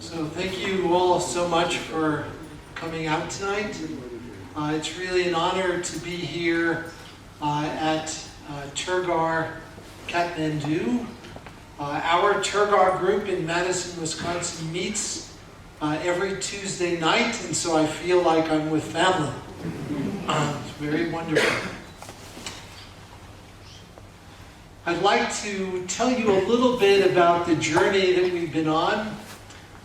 So thank you all so much for coming out tonight. It's really an honor to be here at Tergar Kathmandu. Our Tergar group in Madison, Wisconsin meets every Tuesday night, and so I feel like I'm with family. It's very wonderful. I'd like to tell you a little bit about the journey that we've been on,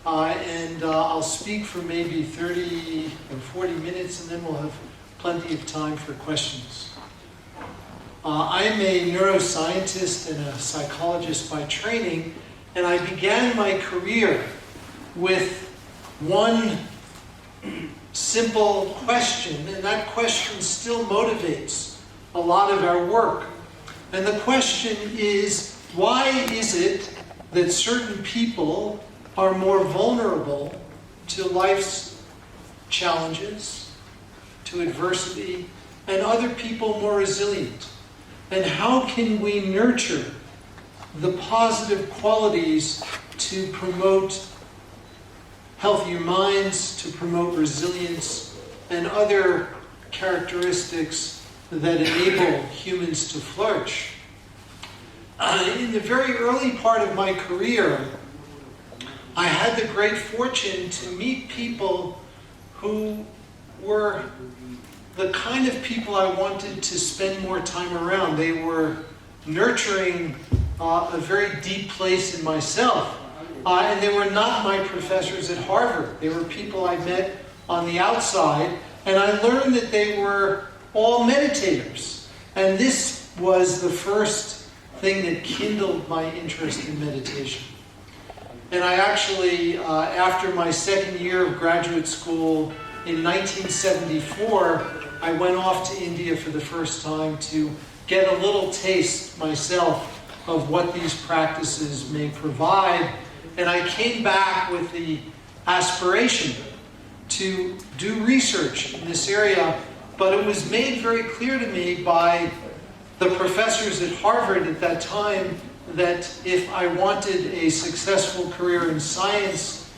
and I'll speak for maybe 30 or 40 minutes, and then we'll have plenty of time for questions. I'm a neuroscientist and a psychologist by training, and I began my career with one simple question, and that question still motivates a lot of our work. And the question is, why is it that certain people are more vulnerable to life's challenges, to adversity, and other people more resilient? And how can we nurture the positive qualities to promote healthier minds, to promote resilience, and other characteristics that enable humans to flourish? In the very early part of my career, I had the great fortune to meet people who were the kind of people I wanted to spend more time around. They were nurturing a very deep place in myself. And they were not my professors at Harvard. They were people I met on the outside, and I learned that they were all meditators. And this was the first thing that kindled my interest in meditation. And I actually, after my second year of graduate school in 1974, I went off to India for the first time to get a little taste myself of what these practices may provide. And I came back with the aspiration to do research in this area, but it was made very clear to me by the professors at Harvard at that time that if I wanted a successful career in science,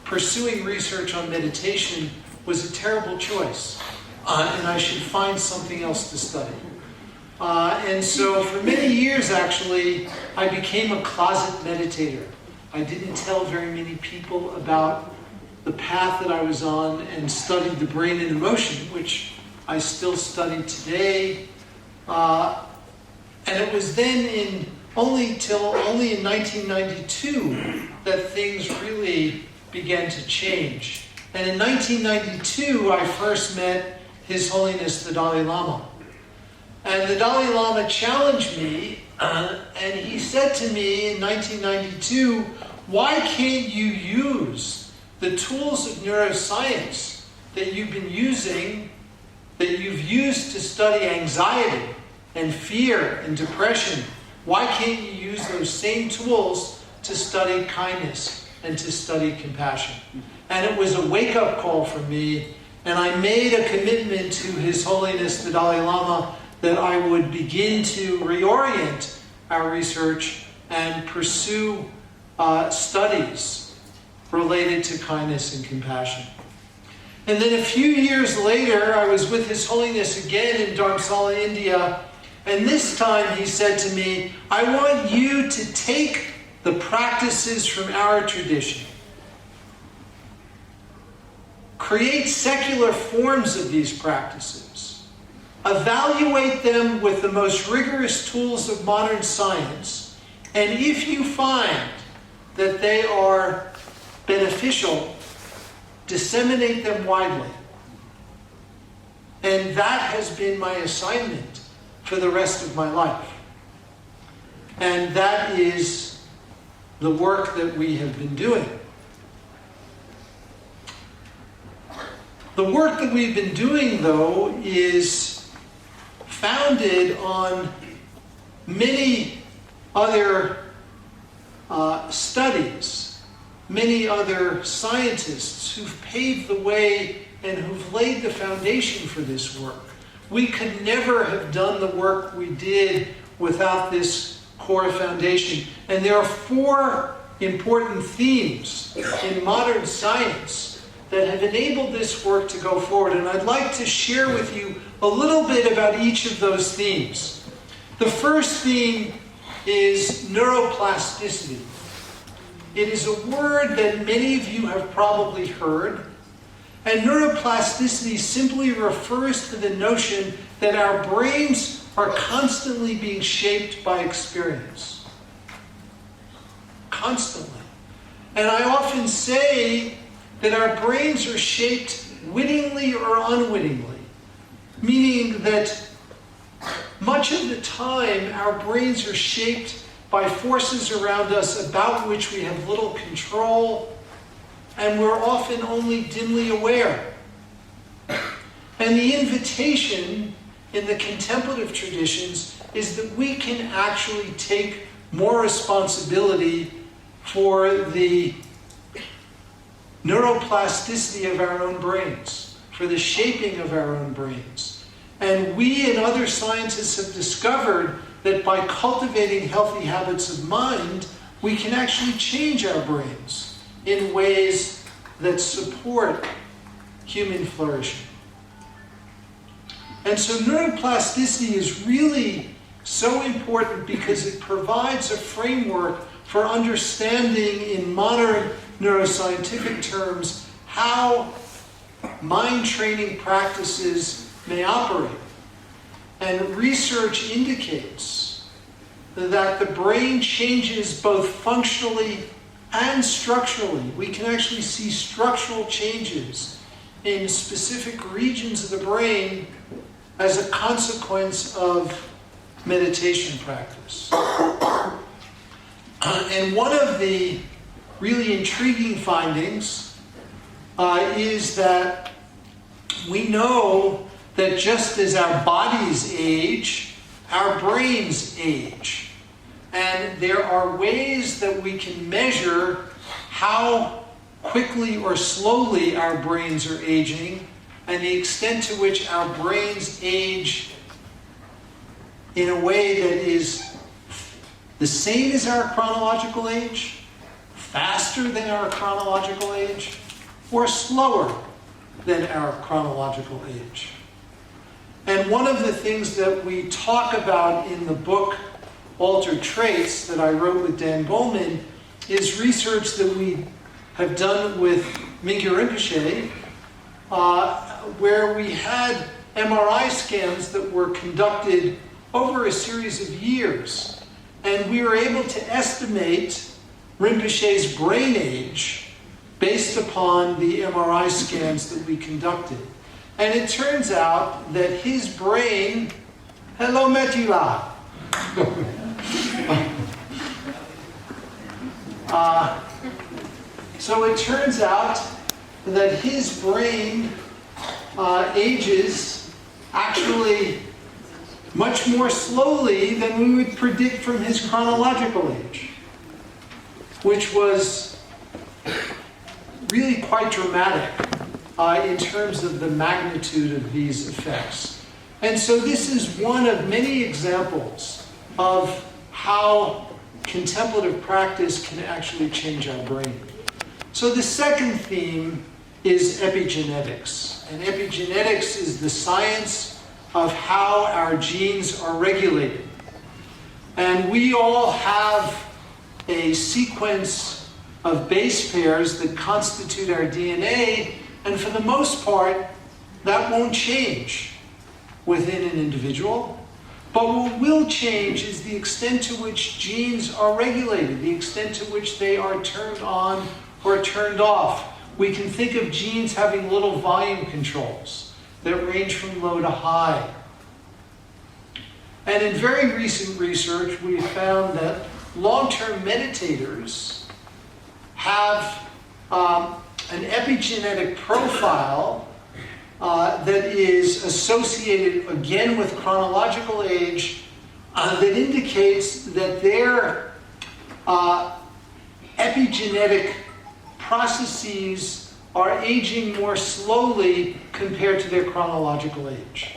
pursuing research on meditation was a terrible choice, and I should find something else to study. And so for many years, actually, I became a closet meditator. I didn't tell very many people about the path that I was on and studied the brain and emotion, which I still study today. And it was then only in 1992 that things really began to change. And in 1992, I first met His Holiness the Dalai Lama. And the Dalai Lama challenged me, and he said to me in 1992, why can't you use the tools of neuroscience that you've used to study anxiety and fear and depression? Why can't you use those same tools to study kindness and to study compassion? And it was a wake-up call for me, and I made a commitment to His Holiness the Dalai Lama that I would begin to reorient our research and pursue studies related to kindness and compassion. And then a few years later, I was with His Holiness again in Dharamsala, India, and this time he said to me, I want you to take the practices from our tradition, create secular forms of these practices, evaluate them with the most rigorous tools of modern science, and if you find that they are beneficial, disseminate them widely. And that has been my assignment for the rest of my life. And that is the work that we have been doing. The work that we've been doing, though, is founded on many other studies, many other scientists who've paved the way and who've laid the foundation for this work. We could never have done the work we did without this core foundation. And there are four important themes in modern science that have enabled this work to go forward. And I'd like to share with you a little bit about each of those themes. The first theme is neuroplasticity. It is a word that many of you have probably heard. And neuroplasticity simply refers to the notion that our brains are constantly being shaped by experience. Constantly. And I often say that our brains are shaped wittingly or unwittingly, meaning that much of the time our brains are shaped by forces around us about which we have little control, and we're often only dimly aware. And the invitation in the contemplative traditions is that we can actually take more responsibility for the neuroplasticity of our own brains, for the shaping of our own brains. And we and other scientists have discovered that by cultivating healthy habits of mind, we can actually change our brains in ways that support human flourishing. And so neuroplasticity is really so important because it provides a framework for understanding in modern neuroscientific terms how mind training practices may operate. And research indicates that the brain changes both functionally and structurally. We can actually see structural changes in specific regions of the brain as a consequence of meditation practice. And one of the really intriguing findings is that we know that just as our bodies age, our brains age. And there are ways that we can measure how quickly or slowly our brains are aging and the extent to which our brains age in a way that is the same as our chronological age, faster than our chronological age, or slower than our chronological age. And one of the things that we talk about in the book Altered Traits that I wrote with Dan Goleman is research that we have done with Mingyur Rinpoche, where we had MRI scans that were conducted over a series of years. And we were able to estimate Rinpoche's brain age based upon the MRI scans that we conducted. And it turns out that his brain, hello Metula. So it turns out that his brain ages actually much more slowly than we would predict from his chronological age, which was really quite dramatic in terms of the magnitude of these effects. And so this is one of many examples of how contemplative practice can actually change our brain. So the second theme is epigenetics. And epigenetics is the science of how our genes are regulated. And we all have a sequence of base pairs that constitute our DNA, and for the most part, that won't change within an individual. But what will change is the extent to which genes are regulated, the extent to which they are turned on or turned off. We can think of genes having little volume controls that range from low to high. And in very recent research, we found that long-term meditators have an epigenetic profile that is associated again with chronological age that indicates that their epigenetic processes are aging more slowly compared to their chronological age,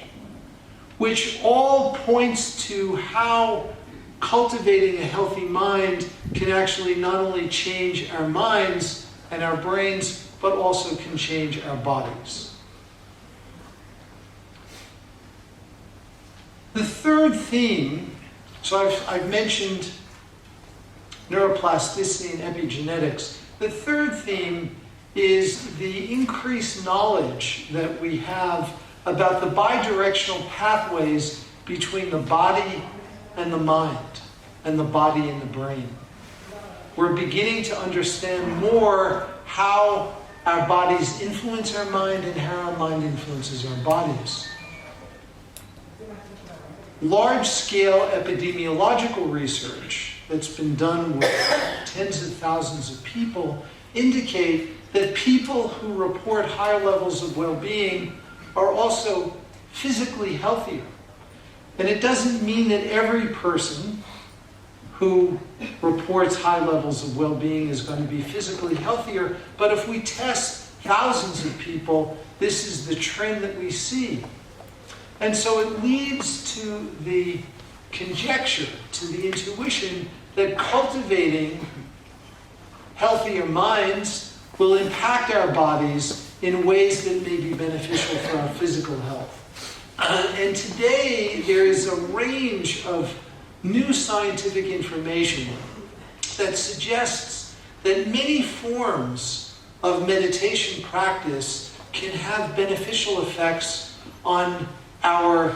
which all points to how cultivating a healthy mind can actually not only change our minds and our brains, but also can change our bodies. The third theme, so I've mentioned neuroplasticity and epigenetics. The third theme is the increased knowledge that we have about the bidirectional pathways between the body and the mind, and the body and the brain. We're beginning to understand more how our bodies influence our mind and how our mind influences our bodies. Large-scale epidemiological research that's been done with tens of thousands of people indicate that people who report higher levels of well-being are also physically healthier. And it doesn't mean that every person who reports high levels of well-being is going to be physically healthier, but if we test thousands of people, this is the trend that we see. And so it leads to the conjecture, to the intuition that cultivating healthier minds will impact our bodies in ways that may be beneficial for our physical health. And today there is a range of new scientific information that suggests that many forms of meditation practice can have beneficial effects on our,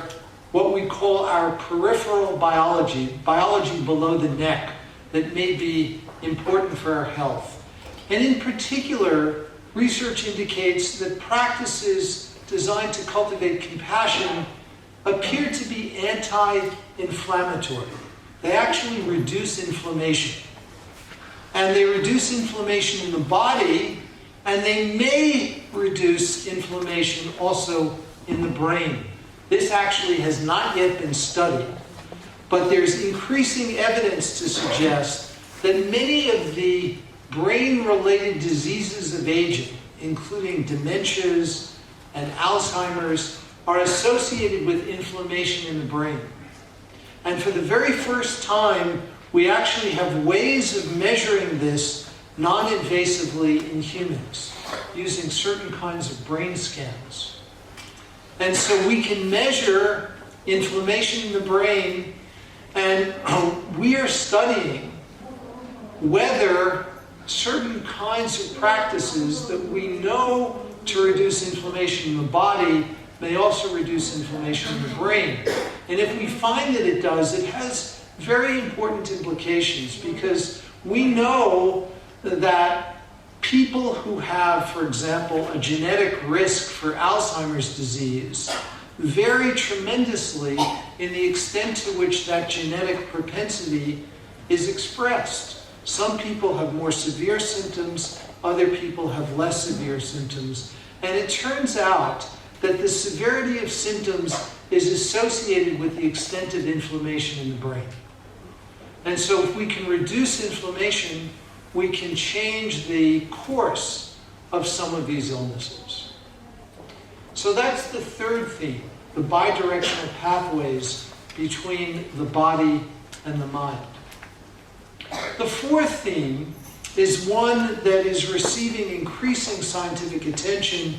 what we call our peripheral biology below the neck, that may be important for our health. And in particular, research indicates that practices designed to cultivate compassion appear to be anti-inflammatory. They actually reduce inflammation. And they reduce inflammation in the body, and they may reduce inflammation also in the brain. This actually has not yet been studied, but there's increasing evidence to suggest that many of the brain-related diseases of aging, including dementias and Alzheimer's, are associated with inflammation in the brain. And for the very first time, we actually have ways of measuring this non-invasively in humans, using certain kinds of brain scans. And so we can measure inflammation in the brain, and we are studying whether certain kinds of practices that we know to reduce inflammation in the body may also reduce inflammation in the brain. And if we find that it does, it has very important implications, because we know that people who have, for example, a genetic risk for Alzheimer's disease vary tremendously in the extent to which that genetic propensity is expressed. Some people have more severe symptoms, other people have less severe symptoms. And it turns out that the severity of symptoms is associated with the extent of inflammation in the brain. And so if we can reduce inflammation, we can change the course of some of these illnesses. So that's the third theme, the bidirectional pathways between the body and the mind. The fourth theme is one that is receiving increasing scientific attention,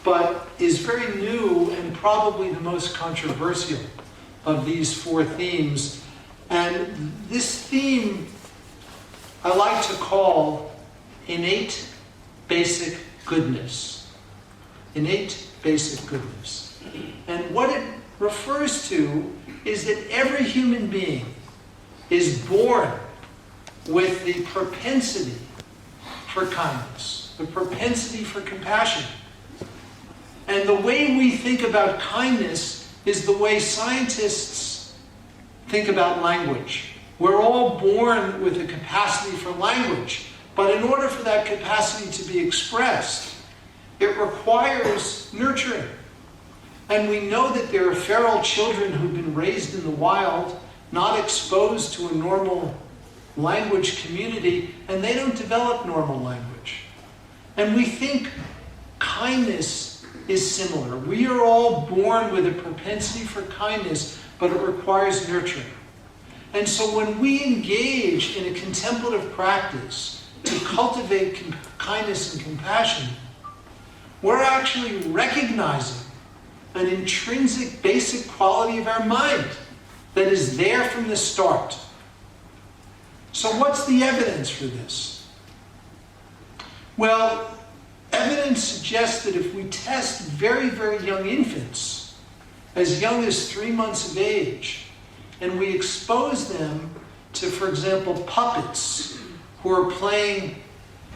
but is very new and probably the most controversial of these four themes. And this theme I like to call innate basic goodness. Innate basic goodness. And what it refers to is that every human being is born with the propensity for kindness, the propensity for compassion. And the way we think about kindness is the way scientists think about language. We're all born with a capacity for language, but in order for that capacity to be expressed, it requires nurturing. And we know that there are feral children who've been raised in the wild, not exposed to a normal language community, and they don't develop normal language. And we think kindness is similar. We are all born with a propensity for kindness, but it requires nurturing. And so when we engage in a contemplative practice to cultivate kindness and compassion, we're actually recognizing an intrinsic basic quality of our mind that is there from the start. So what's the evidence for this? Well, evidence suggests that if we test very, very young infants, as young as 3 months of age, and we expose them to, for example, puppets who are playing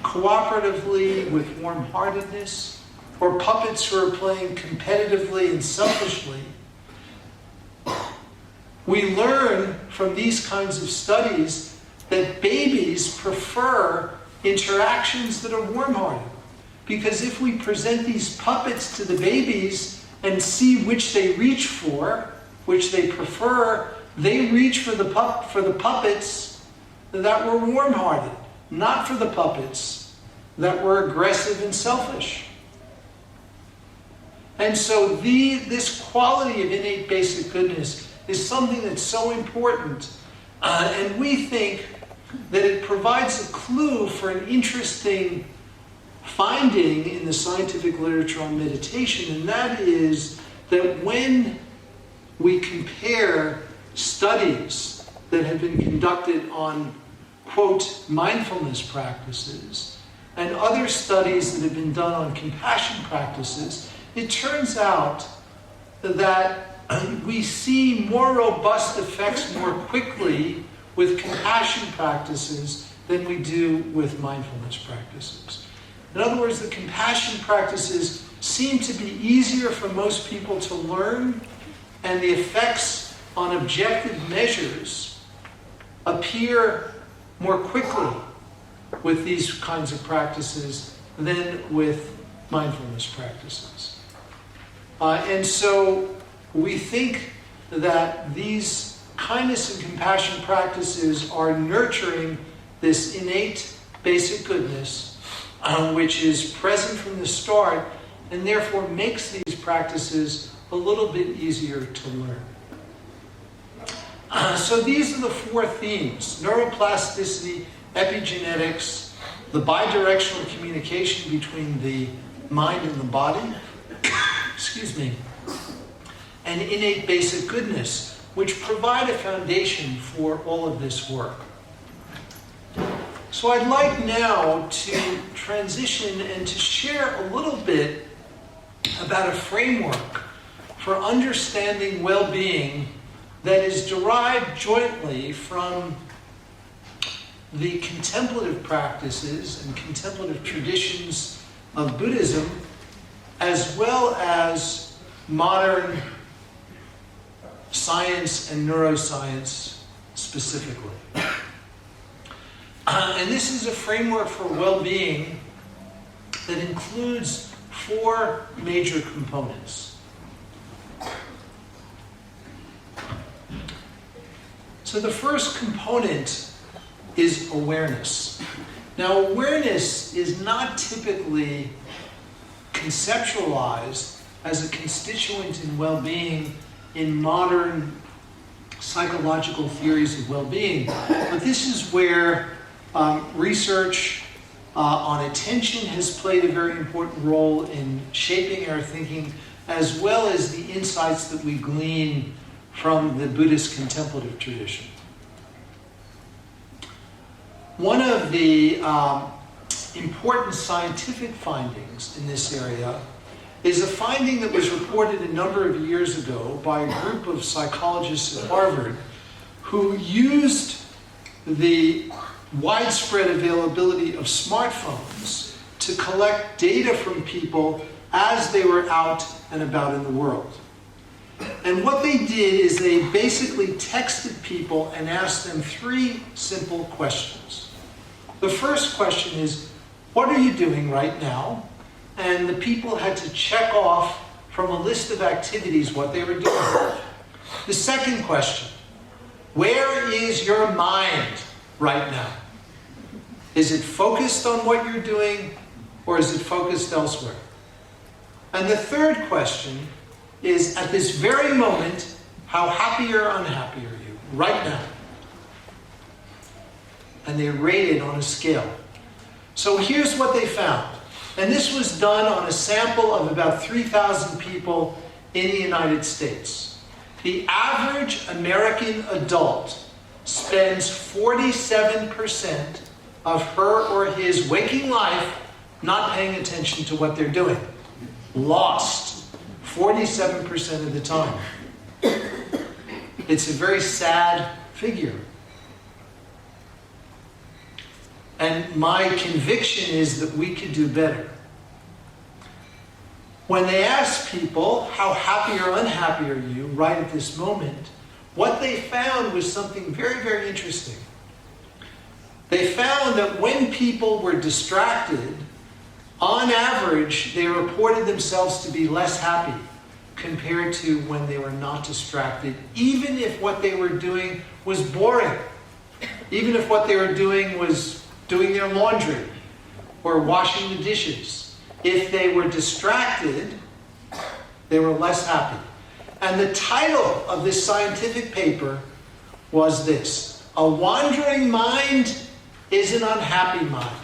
cooperatively with warm-heartedness, or puppets who are playing competitively and selfishly, we learn from these kinds of studies that babies prefer interactions that are warm-hearted. Because if we present these puppets to the babies and see which they reach for, which they prefer, they reach for the puppets that were warm-hearted, not for the puppets that were aggressive and selfish. And so this quality of innate basic goodness is something that's so important. And we think that it provides a clue for an interesting finding in the scientific literature on meditation, and that is that when we compare studies that have been conducted on, quote, mindfulness practices and other studies that have been done on compassion practices, it turns out that we see more robust effects more quickly with compassion practices than we do with mindfulness practices. In other words, the compassion practices seem to be easier for most people to learn, and the effects on objective measures appear more quickly with these kinds of practices than with mindfulness practices. And so we think that these kindness and compassion practices are nurturing this innate basic goodness which is present from the start, and therefore makes these practices a little bit easier to learn. So these are the 4 themes: neuroplasticity, epigenetics, the bidirectional communication between the mind and the body, excuse me, and innate basic goodness, which provide a foundation for all of this work. So I'd like now to transition and to share a little bit about a framework for understanding well-being that is derived jointly from the contemplative practices and contemplative traditions of Buddhism, as well as modern science and neuroscience specifically. And this is a framework for well-being that includes 4 major components. So the first component is awareness. Now, awareness is not typically conceptualized as a constituent in well-being in modern psychological theories of well-being, but this is where research on attention has played a very important role in shaping our thinking, as well as the insights that we glean from the Buddhist contemplative tradition. One of the important scientific findings in this area is a finding that was reported a number of years ago by a group of psychologists at Harvard who used the widespread availability of smartphones to collect data from people as they were out and about in the world. And what they did is they basically texted people and asked them 3 simple questions. The first question is, what are you doing right now? And the people had to check off from a list of activities what they were doing. The second question, where is your mind right now? Is it focused on what you're doing, or is it focused elsewhere? And the third question is, at this very moment, how happy or unhappy are you right now? and they rate it on a scale. So here's what they found. And this was done on a sample of about 3,000 people in the United States. The average American adult spends 47% of her or his waking life not paying attention to what they're doing. Lost 47% of the time. It's a very sad figure. And my conviction is that we could do better. When they asked people, how happy or unhappy are you right at this moment, what they found was something very, very interesting. They found that when people were distracted, on average, they reported themselves to be less happy compared to when they were not distracted, even if what they were doing was boring. Even if what they were doing was doing their laundry or washing the dishes. If they were distracted, they were less happy. And the title of this scientific paper was this: A Wandering Mind is an Unhappy Mind.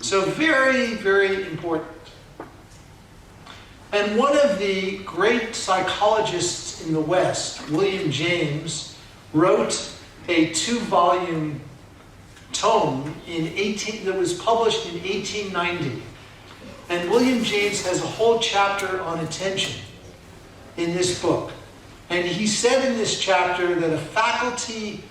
So very, very important. And one of the great psychologists in the West, William James, wrote a 2-volume tome that was published in 1890. And William James has a whole chapter on attention in this book. And he said in this chapter that a faculty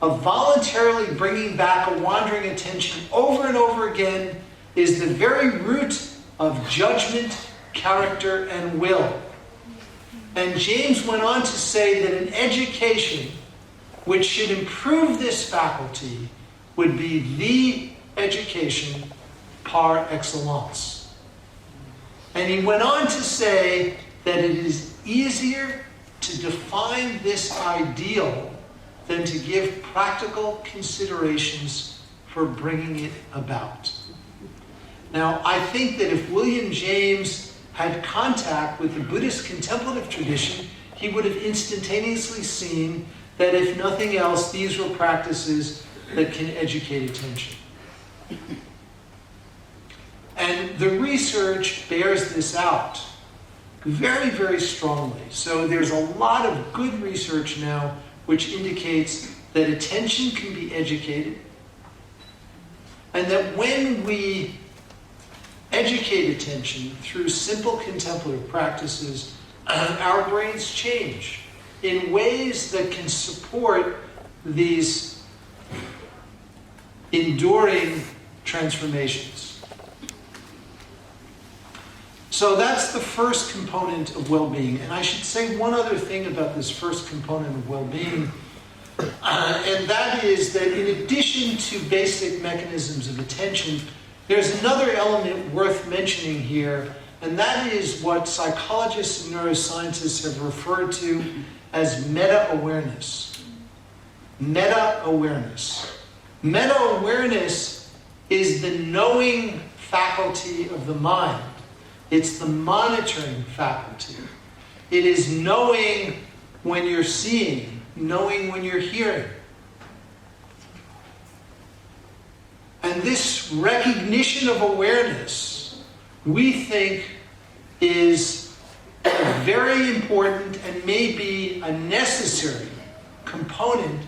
of voluntarily bringing back a wandering attention over and over again is the very root of judgment, character, and will. And James went on to say that an education which should improve this faculty would be the education par excellence. And he went on to say that it is easier to define this ideal than to give practical considerations for bringing it about. Now, I think that if William James had contact with the Buddhist contemplative tradition, he would have instantaneously seen that, if nothing else, these were practices that can educate attention. And the research bears this out very, very strongly. So there's a lot of good research now which indicates that attention can be educated, and that when we educate attention through simple contemplative practices, our brains change in ways that can support these enduring transformations. So that's the first component of well-being. And I should say one other thing about this first component of well-being, and that is that in addition to basic mechanisms of attention, there's another element worth mentioning here, and that is what psychologists and neuroscientists have referred to as meta-awareness. Meta-awareness. Meta-awareness is the knowing faculty of the mind. It's the monitoring faculty. It is knowing when you're seeing, knowing when you're hearing. And this recognition of awareness, we think, is a very important and may be a necessary component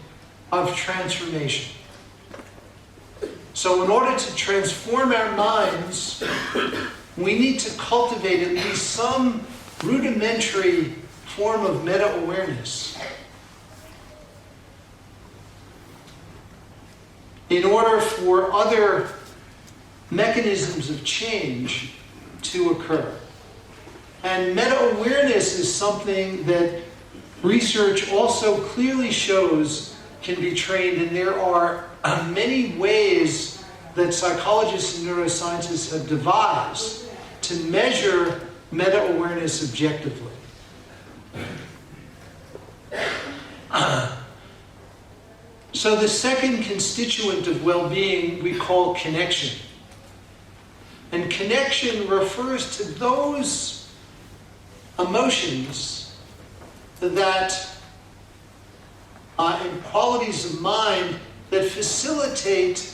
of transformation. So in order to transform our minds, we need to cultivate at least some rudimentary form of meta-awareness in order for other mechanisms of change to occur. And meta-awareness is something that research also clearly shows can be trained, and there are many ways that psychologists and neuroscientists have devised to measure meta-awareness objectively. So the second constituent of well-being we call connection. And connection refers to those emotions that and qualities of mind that facilitate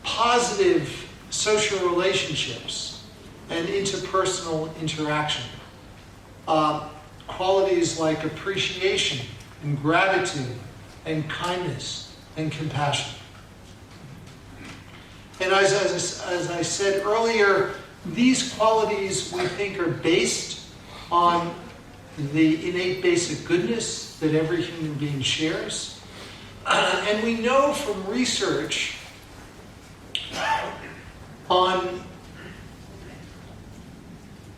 positive social relationships and interpersonal interaction. Qualities like appreciation and gratitude and kindness and compassion. And as I said earlier, these qualities we think are based on the innate basic goodness that every human being shares. And we know from research on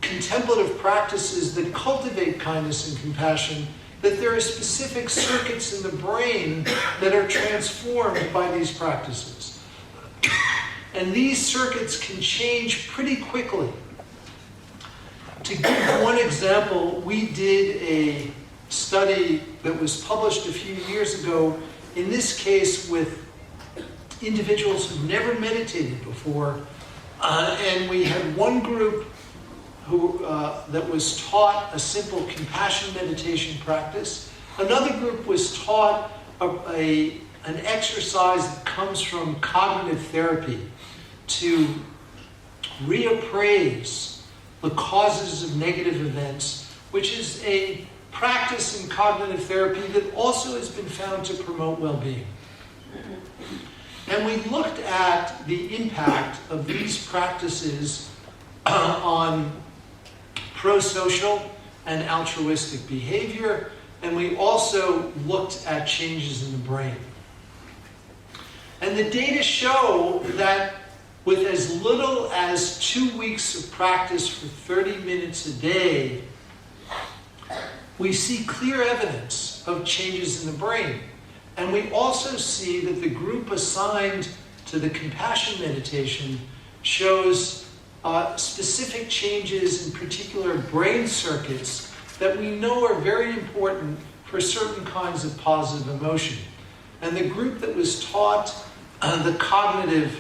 contemplative practices that cultivate kindness and compassion that there are specific circuits in the brain that are transformed by these practices. And these circuits can change pretty quickly. To give one example, we did a study that was published a few years ago, in this case with individuals who've never meditated before, and we had one group who that was taught a simple compassion meditation practice. Another group was taught an exercise that comes from cognitive therapy to reappraise the causes of negative events, which is a practice in cognitive therapy that also has been found to promote well-being. And we looked at the impact of these practices on pro-social and altruistic behavior, and we also looked at changes in the brain. And the data show that with as little as 2 weeks of practice for 30 minutes a day, we see clear evidence of changes in the brain. And we also see that the group assigned to the compassion meditation shows specific changes in particular brain circuits that we know are very important for certain kinds of positive emotion. And the group that was taught the cognitive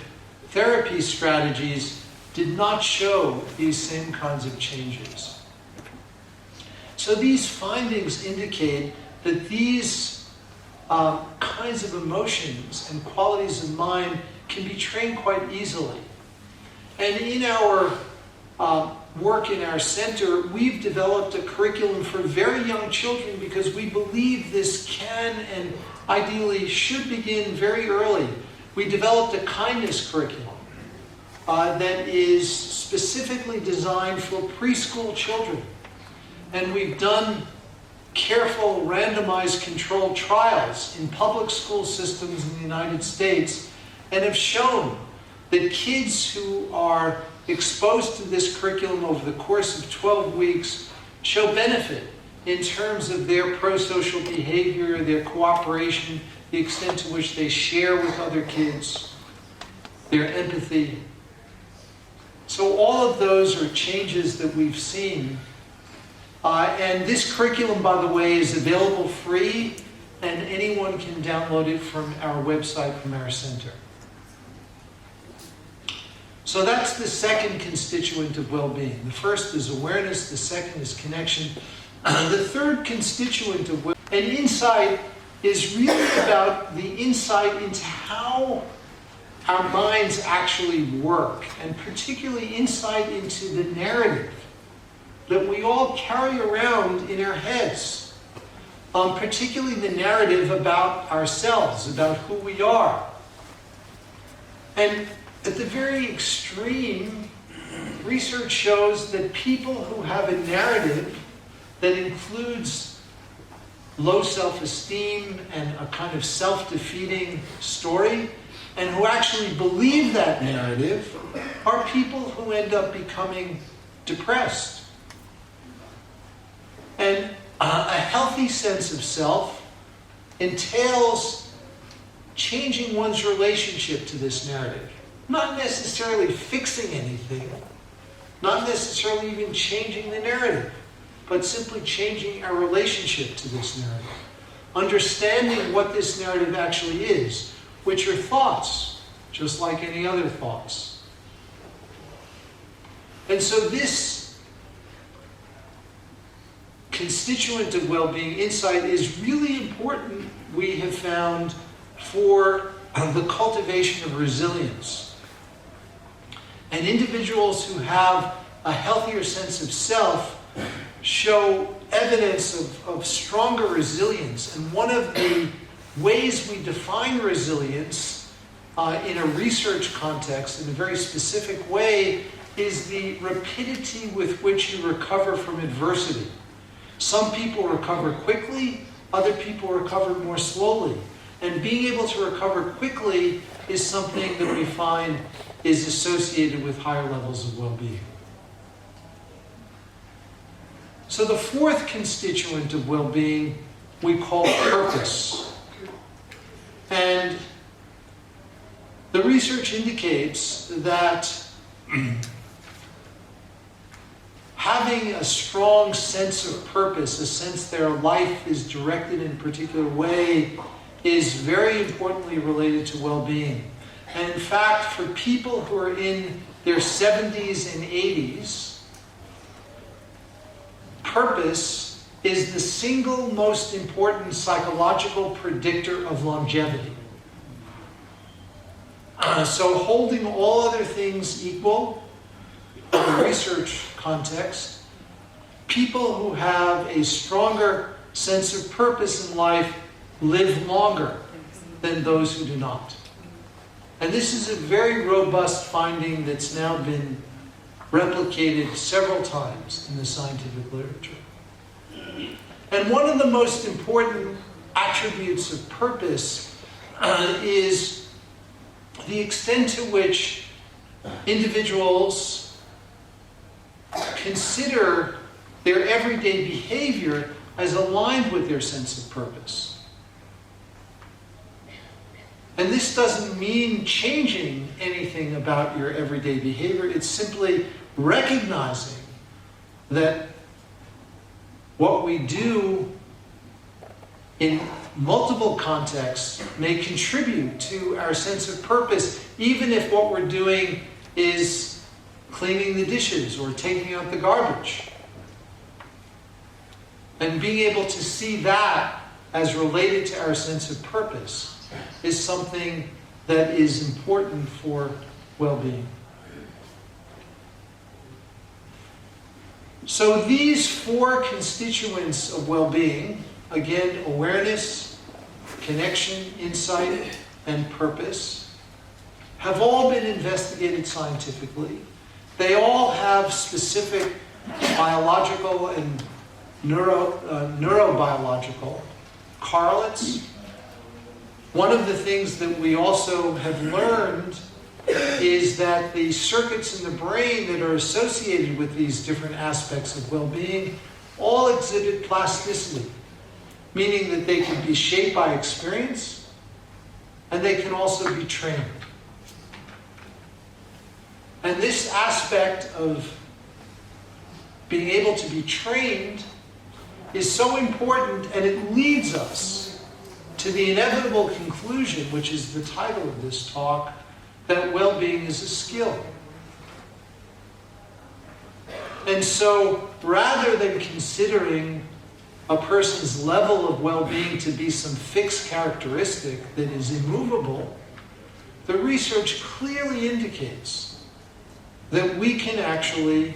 therapy strategies did not show these same kinds of changes. So these findings indicate that these kinds of emotions and qualities of mind can be trained quite easily. And in our work in our center, we've developed a curriculum for very young children because we believe this can and ideally should begin very early. We developed a kindness curriculum that is specifically designed for preschool children. And we've done careful randomized controlled trials in public school systems in the United States and have shown that kids who are exposed to this curriculum over the course of 12 weeks show benefit in terms of their pro-social behavior, their cooperation, the extent to which they share with other kids, their empathy. So all of those are changes that we've seen. And this curriculum, by the way, is available free, and anyone can download it from our website, from our center. So that's the second constituent of well-being. The first is awareness, the second is connection. The third constituent of well-being, and insight, is really about the insight into how our minds actually work, and particularly insight into the narrative that we all carry around in our heads, particularly the narrative about ourselves, about who we are. And at the very extreme, research shows that people who have a narrative that includes low self-esteem and a kind of self-defeating story, and who actually believe that narrative, are people who end up becoming depressed. And a healthy sense of self entails changing one's relationship to this narrative. Not necessarily fixing anything, not necessarily even changing the narrative, but simply changing our relationship to this narrative. Understanding what this narrative actually is, which are thoughts, just like any other thoughts. And so this constituent of well-being, insight, is really important, we have found, for the cultivation of resilience. And individuals who have a healthier sense of self show evidence of stronger resilience. And one of the ways we define resilience in a research context, in a very specific way, is the rapidity with which you recover from adversity. Some people recover quickly, other people recover more slowly. And being able to recover quickly is something that we find is associated with higher levels of well-being. So the fourth constituent of well-being we call purpose. And the research indicates that having a strong sense of purpose, a sense their life is directed in a particular way, is very importantly related to well-being. And in fact, for people who are in their 70s and 80s, purpose is the single most important psychological predictor of longevity. So holding all other things equal, in the research context, people who have a stronger sense of purpose in life live longer than those who do not. And this is a very robust finding that's now been replicated several times in the scientific literature. And one of the most important attributes of purpose is the extent to which individuals consider their everyday behavior as aligned with their sense of purpose. And this doesn't mean changing anything about your everyday behavior. It's simply recognizing that what we do in multiple contexts may contribute to our sense of purpose, even if what we're doing is cleaning the dishes or taking out the garbage. And being able to see that as related to our sense of purpose is something that is important for well-being. So these four constituents of well-being, again, awareness, connection, insight, and purpose, have all been investigated scientifically. They all have specific biological and neurobiological correlates. One of the things that we also have learned is that the circuits in the brain that are associated with these different aspects of well-being all exhibit plasticity, meaning that they can be shaped by experience and they can also be trained. And this aspect of being able to be trained is so important, and it leads us to the inevitable conclusion, which is the title of this talk, that well-being is a skill. And so, rather than considering a person's level of well-being to be some fixed characteristic that is immovable, the research clearly indicates that we can actually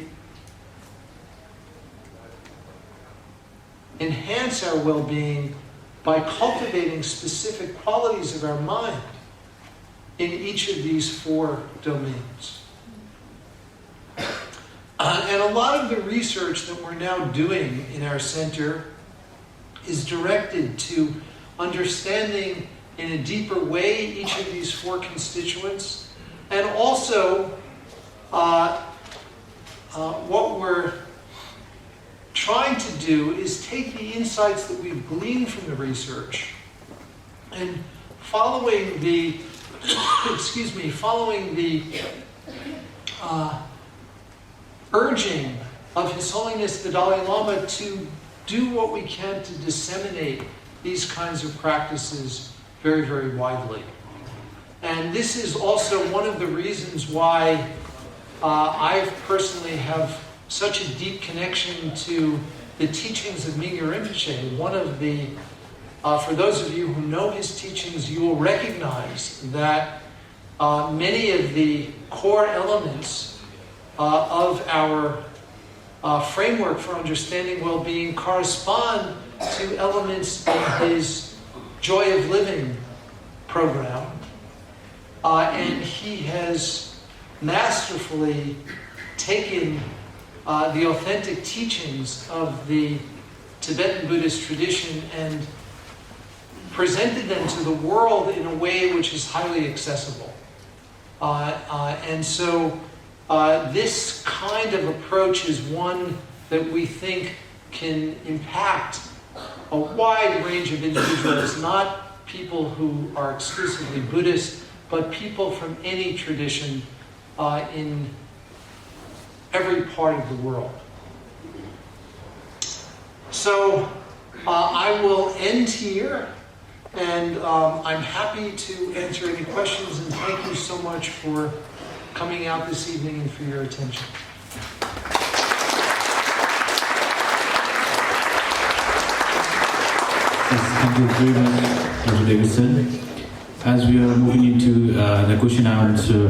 enhance our well-being by cultivating specific qualities of our mind in each of these four domains. And a lot of the research that we're now doing in our center is directed to understanding in a deeper way each of these four constituents, and also what we're trying to do is take the insights that we've gleaned from the research and following the urging of His Holiness the Dalai Lama to do what we can to disseminate these kinds of practices very, very widely. And this is also one of the reasons why I personally have such a deep connection to the teachings of Mingyur Rinpoche. One of the, for those of you who know his teachings, you will recognize that many of the core elements of our framework for understanding well-being correspond to elements in his Joy of Living program. And he has masterfully taken the authentic teachings of the Tibetan Buddhist tradition and presented them to the world in a way which is highly accessible. And so this kind of approach is one that we think can impact a wide range of individuals, not people who are exclusively Buddhist, but people from any tradition in every part of the world. So I will end here, and I'm happy to answer any questions, and thank you so much for coming out this evening and for your attention. Thank you very much, Dr. Davidson. As we are moving into the question and answer,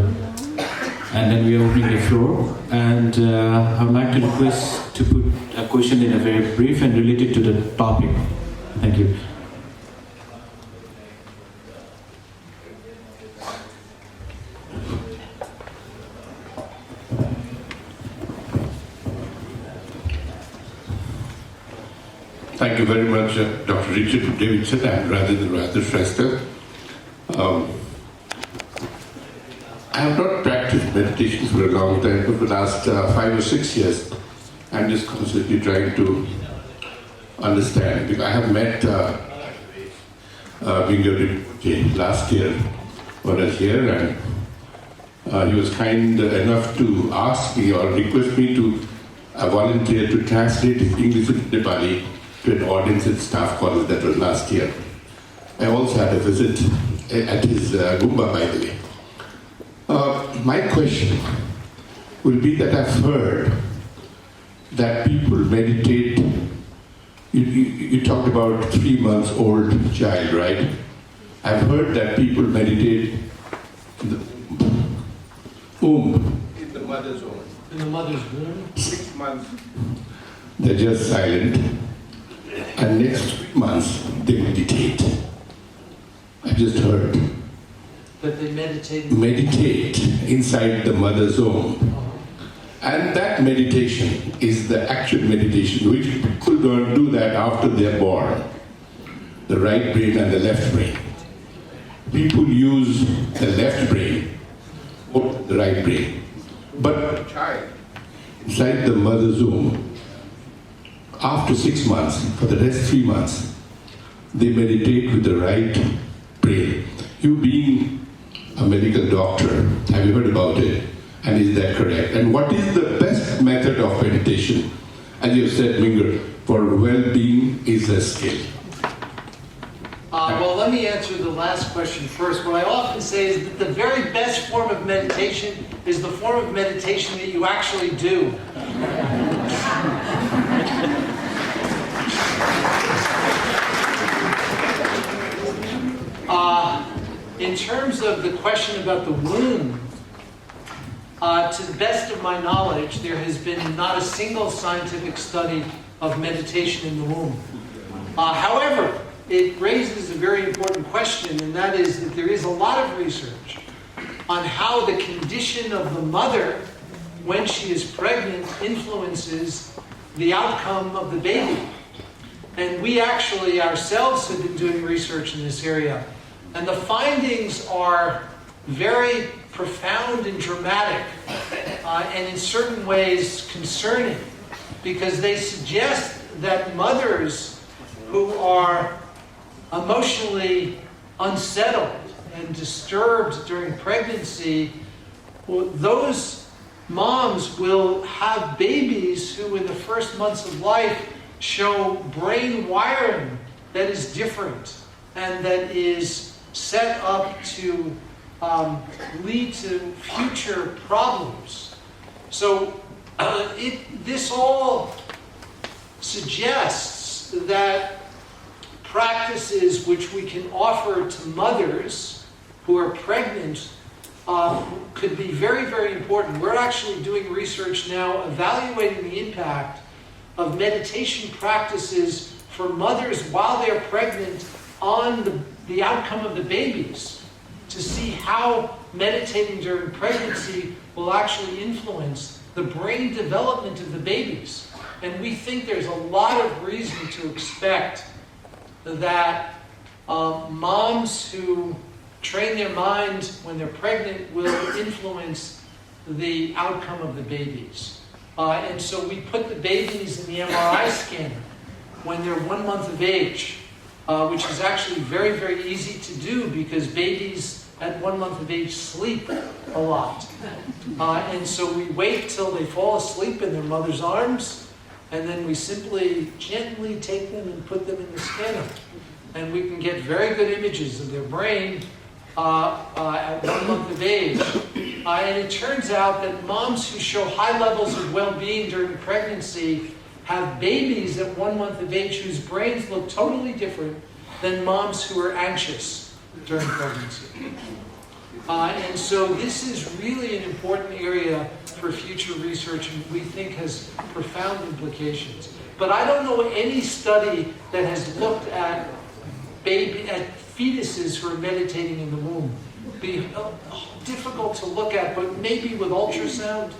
and then we are opening the floor, and I would like to request to put a question in a very brief and related to the topic. Thank you. Thank you very much, Dr. Richard Davidson and Radha Shrestha. I have not practiced meditation for a long time, but for the last 5 or 6 years, I'm just constantly trying to understand. Because I have met Mingyur last year when I was here, and he was kind enough to ask me or request me to volunteer to translate English into Nepali to an audience at Staff College. That was last year. I also had a visit at his Goomba, by the way. My question will be that I've heard that people meditate. You talked about 3 months old child, right? I've heard that people meditate in the womb. In the mother's womb. In the mother's womb? 6 months. They're just silent. And next 3 months, they meditate. I just heard. That they meditate inside the mother's womb. And that meditation is the actual meditation, which people don't do that after they're born. The right brain and the left brain. People use the left brain or the right brain. But Child. inside the mother's womb, after 6 months, for the rest 3 months, they meditate with the right brain. You being a medical doctor, have you heard about it? And is that correct? And what is the best method of meditation? As you said, Mingyur, for well-being is a skill. Well, let me answer the last question first. What I often say is that the very best form of meditation is the form of meditation that you actually do. In terms of the question about the womb, to the best of my knowledge, there has been not a single scientific study of meditation in the womb. However, it raises a very important question, and that is that there is a lot of research on how the condition of the mother when she is pregnant influences the outcome of the baby. And we actually ourselves have been doing research in this area. And the findings are very profound and dramatic, and in certain ways concerning, because they suggest that mothers who are emotionally unsettled and disturbed during pregnancy, well, those moms will have babies who in the first months of life show brain wiring that is different and that is set up to lead to future problems. So this all suggests that practices which we can offer to mothers who are pregnant could be very, very important. We're actually doing research now evaluating the impact of meditation practices for mothers while they're pregnant on the outcome of the babies, to see how meditating during pregnancy will actually influence the brain development of the babies. And we think there's a lot of reason to expect that moms who train their mind when they're pregnant will influence the outcome of the babies. And so we put the babies in the MRI scanner when they're 1 month of age, which is actually very, very easy to do because babies at 1 month of age sleep a lot. And so we wait till they fall asleep in their mother's arms, and then we simply gently take them and put them in the scanner. And we can get very good images of their brain at 1 month of age. And it turns out that moms who show high levels of well-being during pregnancy have babies at 1 month of age whose brains look totally different than moms who are anxious during pregnancy. And so this is really an important area for future research, and we think has profound implications. But I don't know any study that has looked at fetuses who are meditating in the womb. It'd be difficult to look at, but maybe with ultrasound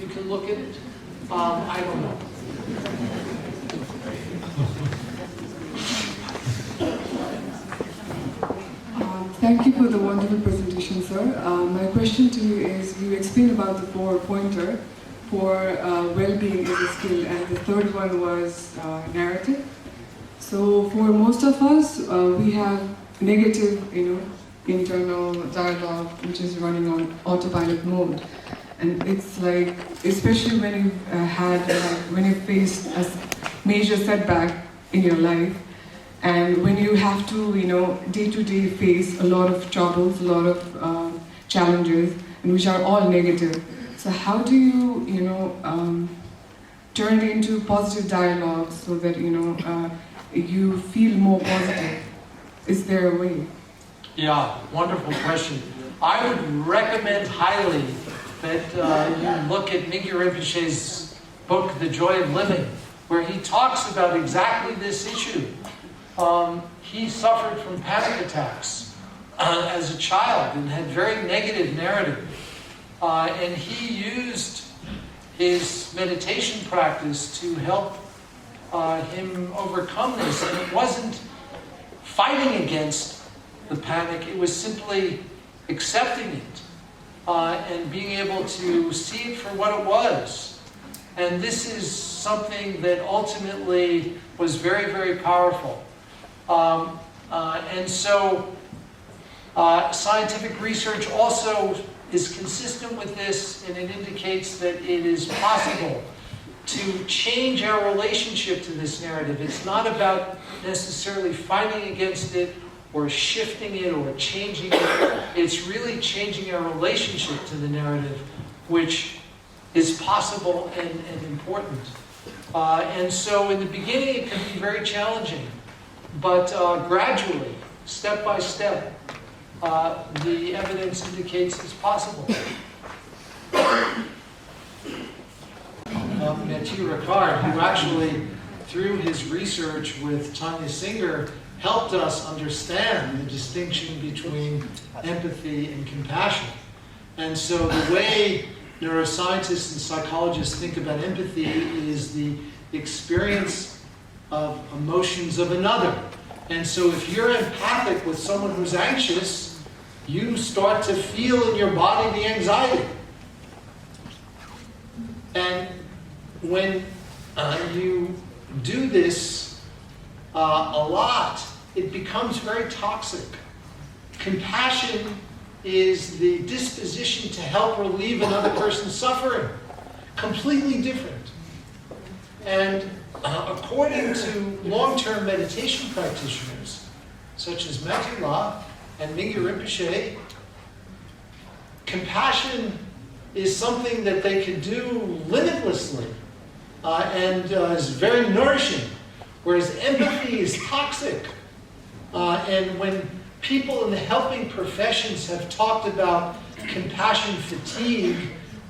you can look at it. I don't know. Thank you for the wonderful presentation, sir. My question to you is, you explained about the 4-pointer for well-being is a skill, and the third one was narrative. So for most of us, we have negative, internal dialogue which is running on autopilot mode. And it's like, especially when you've when you've faced a major setback in your life, and when you have to, day-to-day face a lot of troubles, a lot of challenges, and which are all negative. So how do you, turn it into positive dialogue so that, you feel more positive? Is there a way? Yeah, wonderful question. I would recommend highly that you look at Mingyur Rinpoche's book, The Joy of Living, where he talks about exactly this issue. He suffered from panic attacks as a child and had very negative narrative. And he used his meditation practice to help him overcome this. And it wasn't fighting against the panic, it was simply accepting it and being able to see it for what it was. And this is something that ultimately was very, very powerful. And so scientific research also is consistent with this, and it indicates that it is possible to change our relationship to this narrative. It's not about necessarily fighting against it or shifting it or changing it. It's really changing our relationship to the narrative, which is possible and important. And so in the beginning it can be very challenging, but gradually, step by step, the evidence indicates it's possible. Mathieu Ricard, who actually, through his research with Tanya Singer, helped us understand the distinction between empathy and compassion. And so the way neuroscientists and psychologists think about empathy is the experience of emotions of another. And so if you're empathic with someone who's anxious, you start to feel in your body the anxiety. And when you do this a lot, it becomes very toxic. Compassion is the disposition to help relieve another person's suffering. Completely different. And according to long-term meditation practitioners, such as Mathieu La and Mingyur Rinpoche, compassion is something that they can do limitlessly and is very nourishing, whereas empathy is toxic. And when people in the helping professions have talked about compassion fatigue,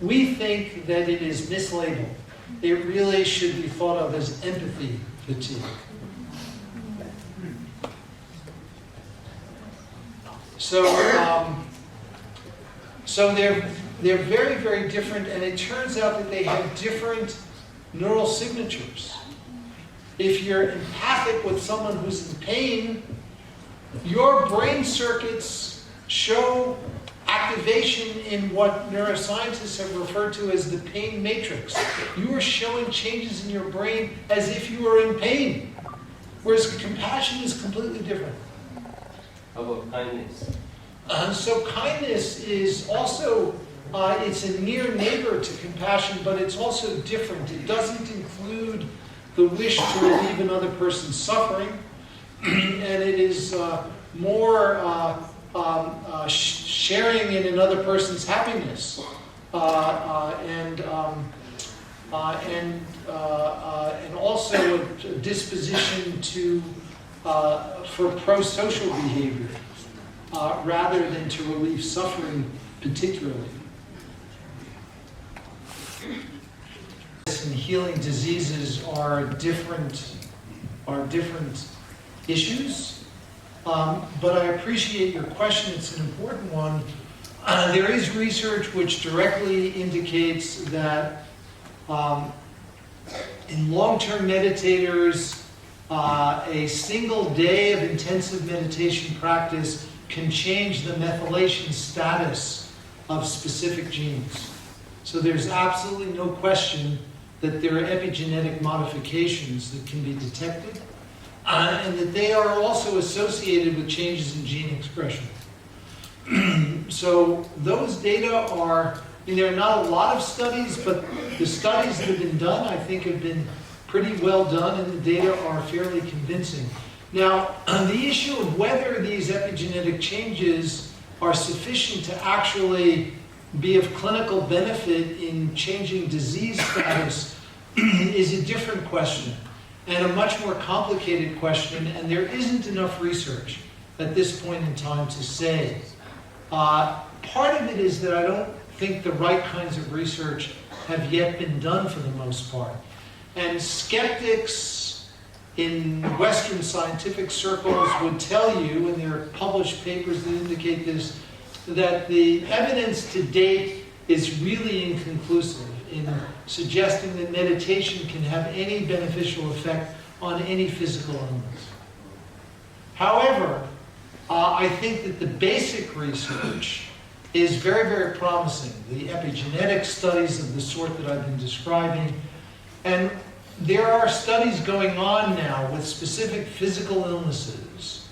we think that it is mislabeled. It really should be thought of as empathy fatigue. So they're very, very different, and it turns out that they have different neural signatures. If you're empathic with someone who's in pain, your brain circuits show activation in what neuroscientists have referred to as the pain matrix. You are showing changes in your brain as if you were in pain, whereas compassion is completely different. How about kindness? So kindness is also, it's a near neighbor to compassion, but it's also different. It doesn't include the wish to relieve another person's suffering, and it is more sharing in another person's happiness, and also a disposition to for pro-social behavior rather than to relieve suffering particularly. And healing diseases are different issues, but I appreciate your question. It's an important one. There is research which directly indicates that in long-term meditators, a single day of intensive meditation practice can change the methylation status of specific genes. So there's absolutely no question that there are epigenetic modifications that can be detected, and that they are also associated with changes in gene expression. So those data are, there are not a lot of studies, but the studies that have been done, I think, have been pretty well done, and the data are fairly convincing. Now, the issue of whether these epigenetic changes are sufficient to actually be of clinical benefit in changing disease status is a different question, and a much more complicated question, and there isn't enough research at this point in time to say. Part of it is that I don't think the right kinds of research have yet been done for the most part. And skeptics in Western scientific circles would tell you, and there are published papers that indicate this, that the evidence to date is really inconclusive in suggesting that meditation can have any beneficial effect on any physical illness. However, I think that the basic research is very, very promising. The epigenetic studies of the sort that I've been describing, and there are studies going on now with specific physical illnesses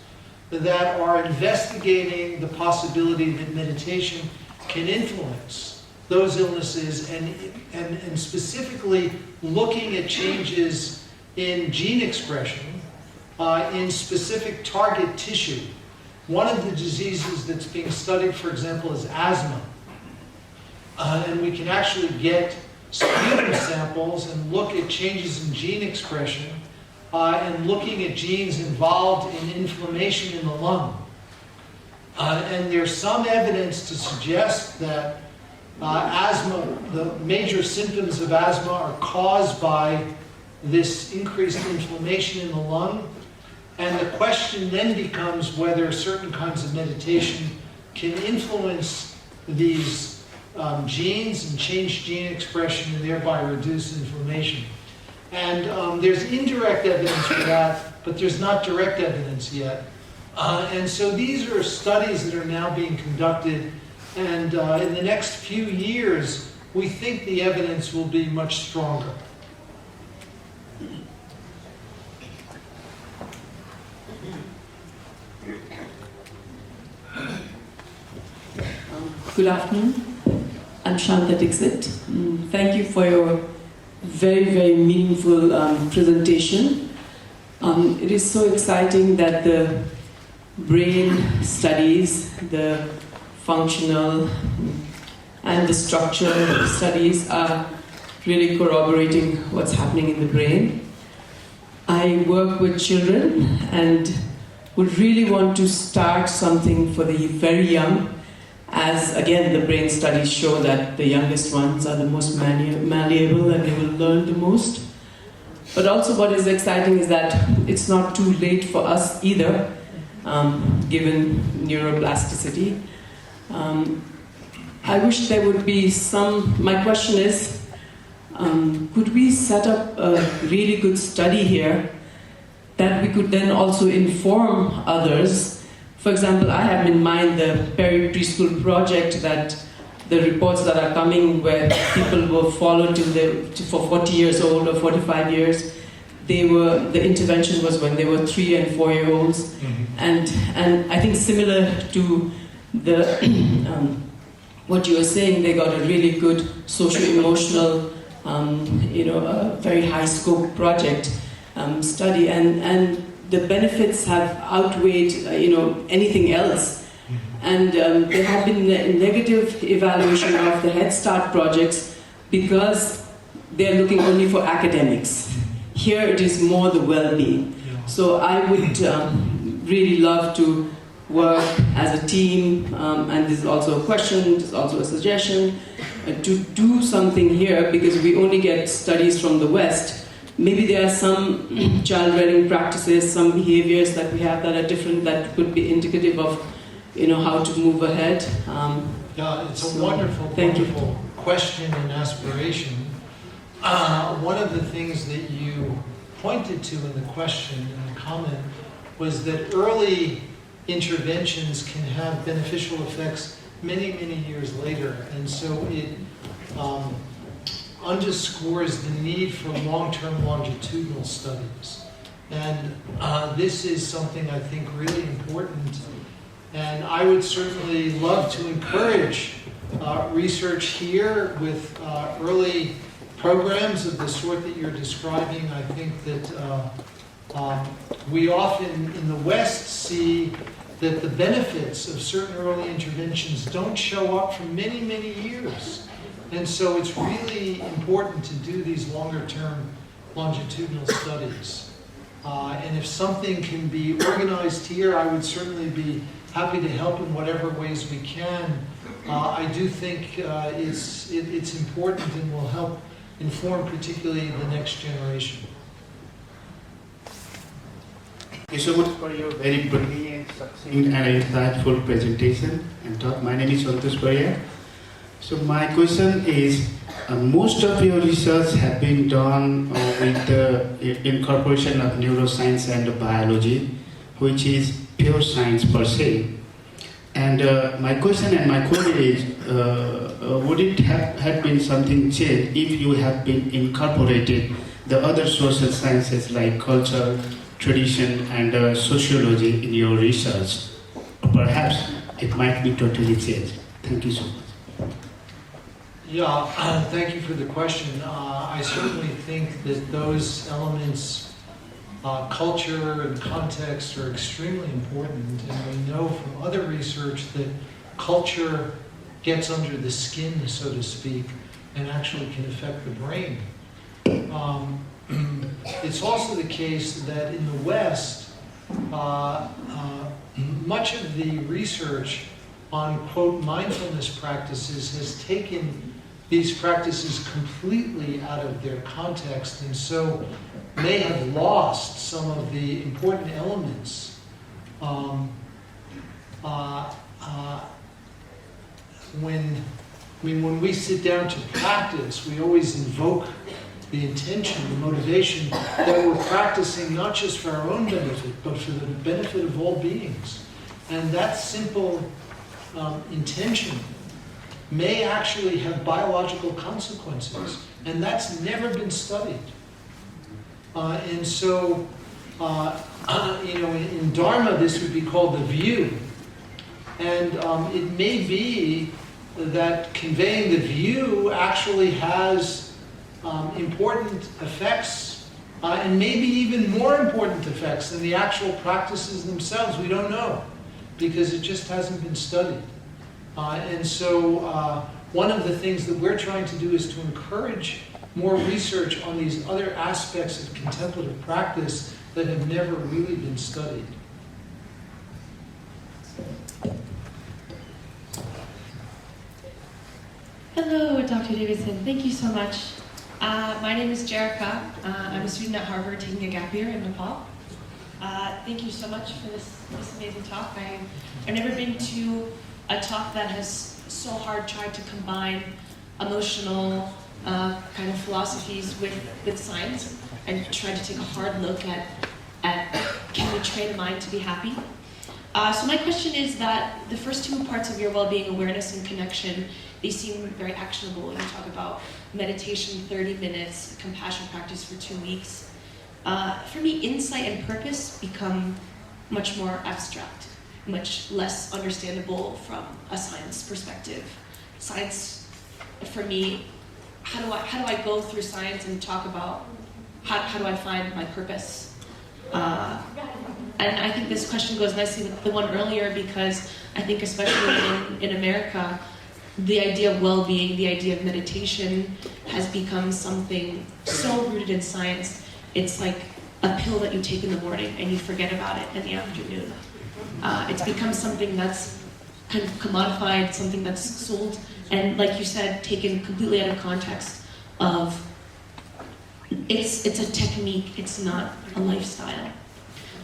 that are investigating the possibility that meditation can influence those illnesses, and specifically looking at changes in gene expression in specific target tissue. One of the diseases that's being studied, for example, is asthma. And we can actually get sputum samples and look at changes in gene expression and looking at genes involved in inflammation in the lung. And there's some evidence to suggest that asthma, the major symptoms of asthma are caused by this increased inflammation in the lung. And the question then becomes whether certain kinds of meditation can influence these genes and change gene expression and thereby reduce inflammation. And there's indirect evidence for that, but there's not direct evidence yet. And so these are studies that are now being conducted, and in the next few years, we think the evidence will be much stronger. Good afternoon. I'm Shanta Dixit. Thank you for your very, very meaningful presentation. It is so exciting that the brain studies, the functional and the structural studies are really corroborating what's happening in the brain. I work with children and would really want to start something for the very young, as again the brain studies show that the youngest ones are the most malleable and they will learn the most. But also what is exciting is that it's not too late for us either, given neuroplasticity. I wish there would be my question is, could we set up a really good study here that we could then also inform others? For example, I have in mind the peri-preschool project, that the reports that are coming where people were followed for 40 years old or 45 years. The intervention was when they were 3 and 4 year olds. Mm-hmm. And I think similar to the what you were saying, they got a really good socio-emotional, a very high scope project study, and the benefits have outweighed anything else. And there have been negative evaluation of the Head Start projects because they're looking only for academics. Here it is more the well-being. So I would really love to work as a team, and this is also a question, this is also a suggestion, to do something here, because we only get studies from the West. Maybe there are some child-rearing practices, some behaviors that we have that are different, that could be indicative of how to move ahead. Yeah, it's a wonderful question and aspiration. One of the things that you pointed to in the question and the comment was that early interventions can have beneficial effects many, many years later. And so it underscores the need for long-term longitudinal studies. And this is something I think really important. And I would certainly love to encourage research here with early programs of the sort that you're describing. I think that we often in the West see that the benefits of certain early interventions don't show up for many, many years. And so it's really important to do these longer-term longitudinal studies. And if something can be organized here, I would certainly be happy to help in whatever ways we can. I do think it's important and will help inform particularly the next generation. Thank you so much for your very brilliant, succinct and insightful presentation and talk. My name is Santosh Bhaiya. So my question is, most of your research have been done with the incorporation of neuroscience and biology, which is pure science per se. And my question and my query is, would it have been something changed if you have been incorporated the other social sciences like culture, tradition and sociology in your research? Or perhaps it might be totally changed. Thank you so much. Yeah, thank you for the question. I certainly think that those elements, culture and context, are extremely important. And we know from other research that culture gets under the skin, so to speak, and actually can affect the brain. It's also the case that in the West, much of the research on, quote, mindfulness practices has taken these practices completely out of their context, and so may have lost some of the important elements. When we sit down to practice, we always invoke the intention, the motivation that we're practicing not just for our own benefit, but for the benefit of all beings. And that simple intention may actually have biological consequences, and that's never been studied. And so, in Dharma, this would be called the view. And it may be that conveying the view actually has important effects, and maybe even more important effects than the actual practices themselves. We don't know, because it just hasn't been studied. And so one of the things that we're trying to do is to encourage more research on these other aspects of contemplative practice that have never really been studied. Hello, Dr. Davidson. Thank you so much. My name is Jerica. I'm a student at Harvard taking a gap year in Nepal. Thank you so much for this amazing talk. I've never been to a talk that has so hard tried to combine emotional kind of philosophies with science and tried to take a hard look at can we train the mind to be happy? So my question is that the first two parts of your well-being, awareness and connection, they seem very actionable. You talk about meditation 30 minutes, compassion practice for 2 weeks. For me, insight and purpose become much more abstract, much less understandable from a science perspective. Science, for me, how do I go through science and talk about how do I find my purpose? And I think this question goes nicely with the one earlier, because I think especially in America, the idea of well-being, the idea of meditation has become something so rooted in science. It's like a pill that you take in the morning and you forget about it in the afternoon. It's become something that's kind of commodified, something that's sold, and like you said, taken completely out of context of it's a technique, it's not a lifestyle.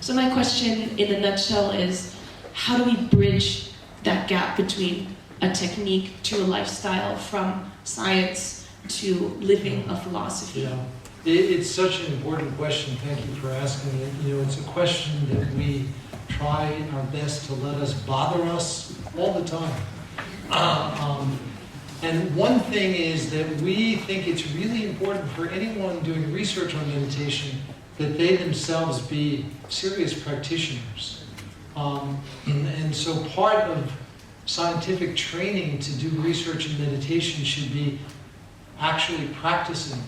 So my question in a nutshell is, how do we bridge that gap between a technique to a lifestyle, from science to living a philosophy? Yeah, it's such an important question. Thank you for asking it. You know, it's a question that we try our best to let us bother us all the time. And one thing is that we think it's really important for anyone doing research on meditation that they themselves be serious practitioners. And so part of scientific training to do research in meditation should be actually practicing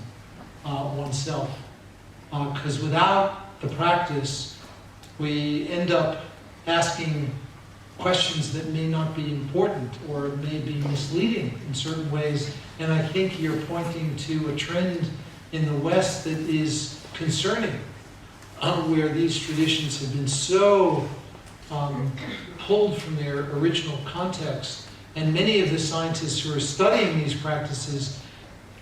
oneself. Because without the practice, we end up asking questions that may not be important or may be misleading in certain ways. And I think you're pointing to a trend in the West that is concerning, where these traditions have been so pulled from their original context. And many of the scientists who are studying these practices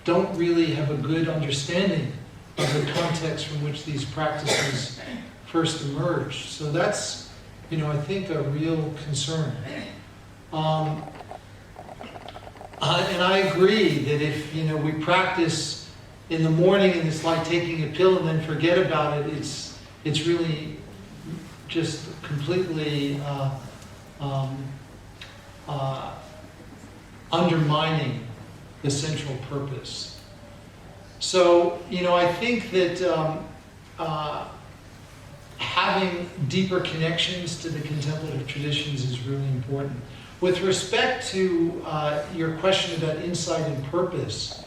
don't really have a good understanding of the context from which these practices first emerged. So that's, I think a real concern. And I agree that if, we practice in the morning and it's like taking a pill and then forget about it, it's really just completely undermining the central purpose. So, I think that having deeper connections to the contemplative traditions is really important. With respect to your question about insight and purpose,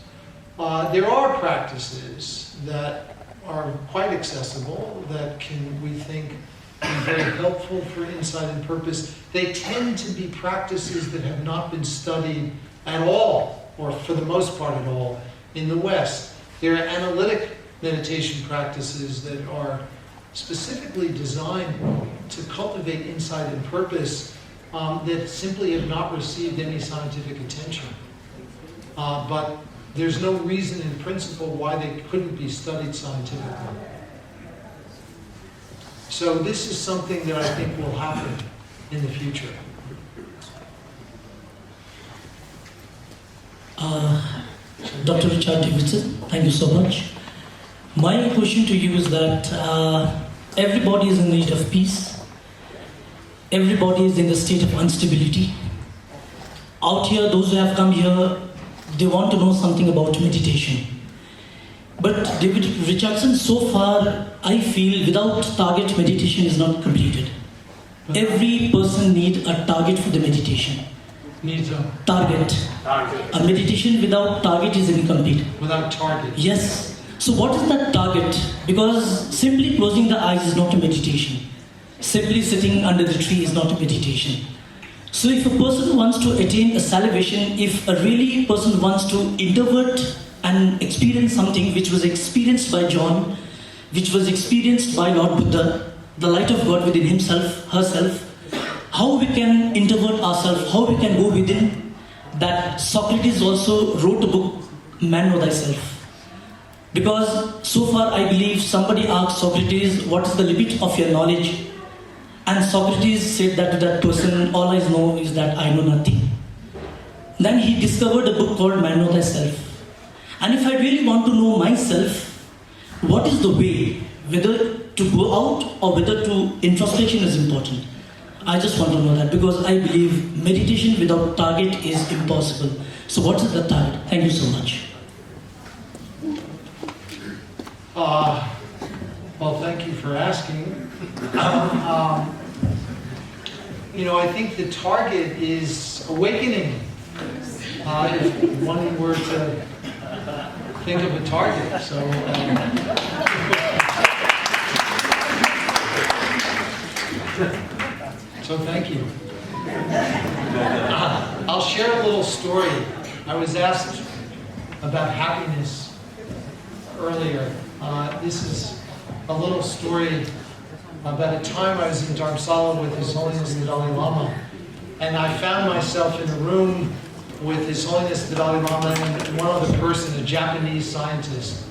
there are practices that are quite accessible that can, we think, be very helpful for insight and purpose. They tend to be practices that have not been studied at all, or for the most part at all, in the West. There are analytic meditation practices that are specifically designed to cultivate insight and purpose that simply have not received any scientific attention. But there's no reason in principle why they couldn't be studied scientifically. So this is something that I think will happen in the future. Dr. Richard Davidson, thank you so much. My question to you is that everybody is in need of peace. Everybody is in the state of instability. Out here, those who have come here, they want to know something about meditation. But David Richardson, so far, I feel without target, meditation is not completed. Every person needs a target for the meditation. Needs a target. A meditation without target is incomplete. Without target. Yes. So what is that target? Because simply closing the eyes is not a meditation. Simply sitting under the tree is not a meditation. So if a person wants to attain a salvation, if a really person wants to introvert and experience something which was experienced by John, which was experienced by Lord Buddha, the light of God within himself, herself, how we can introvert ourselves, how we can go within. That Socrates also wrote a book, Man Know Thyself. Because so far I believe somebody asked Socrates, what is the limit of your knowledge? And Socrates said that to that person, all I know is that I know nothing. Then he discovered a book called Man Know Thyself. And if I really want to know myself, what is the way, whether to go out or whether to introspection is important. I just want to know that because I believe meditation without target is impossible. So what is the target? Thank you so much. Well, thank you for asking. I think the target is awakening. If one were to think of a target, so thank you. I'll share a little story. I was asked about happiness earlier. This is a little story about a time I was in Dharamsala with His Holiness the Dalai Lama. And I found myself in a room with His Holiness the Dalai Lama and one other person, a Japanese scientist,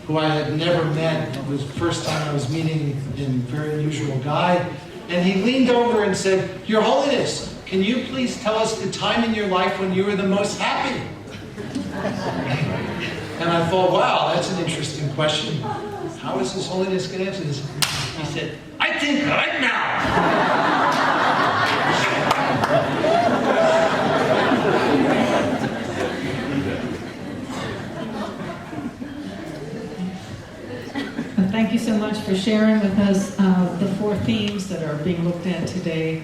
who I had never met. It was the first time I was meeting a very unusual guy. And he leaned over and said, "Your Holiness, can you please tell us the time in your life when you were the most happy?" And I thought, wow, that's an interesting question. How is His Holiness going to answer this? He said, "I think right now." Thank you so much for sharing with us the 4 themes that are being looked at today